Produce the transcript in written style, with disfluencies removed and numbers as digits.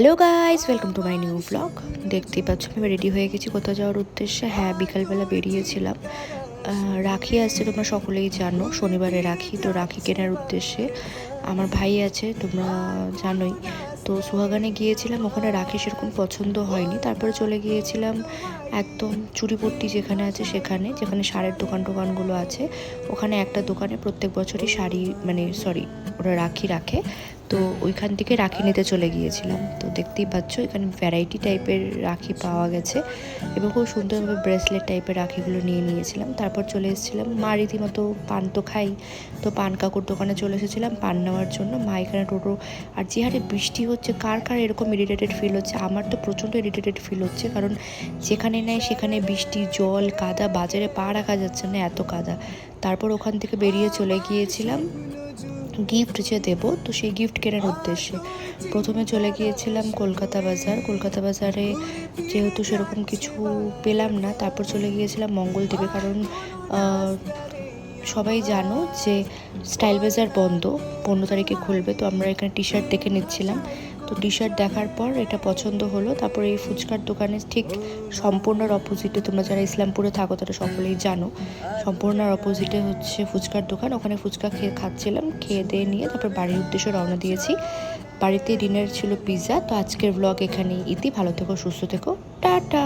Hello guys, welcome to my new blog. দেখতেই পাচ্ছ আমি রেডি হয়ে গেছি কোথাও যাওয়ার উদ্দেশ্যে। হ্যাঁ, বিকালবেলা বেরিয়েছিলাম। রাখি আসছে, তোমরা সকলেই জানো, শনিবারে রাখি। তো রাখি কেনার উদ্দেশ্যে আমার ভাই আছে, তোমরা জানোই। তো সুহাগানে গিয়েছিলাম, ওখানে রাখি সেরকম পছন্দ হয়নি। তারপরে চলে গিয়েছিলাম একদম চুড়িপট্টি যেখানে আছে সেখানে, যেখানে শাড়ির দোকানগুলো আছে। ওখানে একটা দোকানে প্রত্যেক বছরই শাড়ি, মানে সরি, ওরা রাখি রাখে। তো ওইখান থেকে রাখি নিতে চলে গিয়েছিলাম। তো দেখতেই পাচ্ছ এখানে ভ্যারাইটি টাইপের রাখি পাওয়া গেছে এবং খুব সুন্দরভাবে ব্রেসলেট টাইপের রাখিগুলো নিয়ে নিয়েছিলাম। তারপর চলে এসেছিলাম, মা রীতিমতো পান তো খাই, তো পান কাকুর দোকানে চলে এসেছিলাম পান নেওয়ার জন্য। মা এখানে টোটো, আর যে হারে বৃষ্টি হচ্ছে, কার কার এরকম ইরিটেটেড ফিল হচ্ছে? আমার তো প্রচণ্ড ইরিটেটেড ফিল হচ্ছে, কারণ যেখানে নেয় সেখানে বৃষ্টি, জল, কাদা, বাজারে পা রাখা যাচ্ছে না, এত কাদা। তারপর ওখান থেকে বেরিয়ে চলে গিয়েছিলাম গিফট যে দেবো, তো সেই গিফট কেনার উদ্দেশ্যে প্রথমে চলে গিয়েছিলাম কলকাতা বাজার। কলকাতা বাজারে যেহেতু সেরকম কিছু পেলাম না, তারপর চলে গিয়েছিলাম মঙ্গলদ্বীপে, কারণ সবাই জানো যে স্টাইল বাজার বন্ধ, 15 তারিখে খুলবে। তো আমরা এখানে টি শার্ট দেখে নিচ্ছিলাম। তো টি শার্ট দেখার পর এটা পছন্দ হলো। তারপরে এই ফুচকার দোকানে ঠিক সম্পূর্ণর অপোজিটে, তোমরা যারা ইসলামপুরে থাকো তারা সকলেই জানো, সম্পূর্ণর অপোজিটে হচ্ছে ফুচকার দোকান। ওখানে ফুচকা খাচ্ছিলাম, খেয়ে দিয়ে নিয়ে তারপর বাড়ির উদ্দেশ্যে রওনা দিয়েছি। বাড়িতে ডিনার ছিল পিৎজা। তো আজকের ব্লগ এখানেই ইতি। ভালো থেকো, সুস্থ থেকো, টাটা।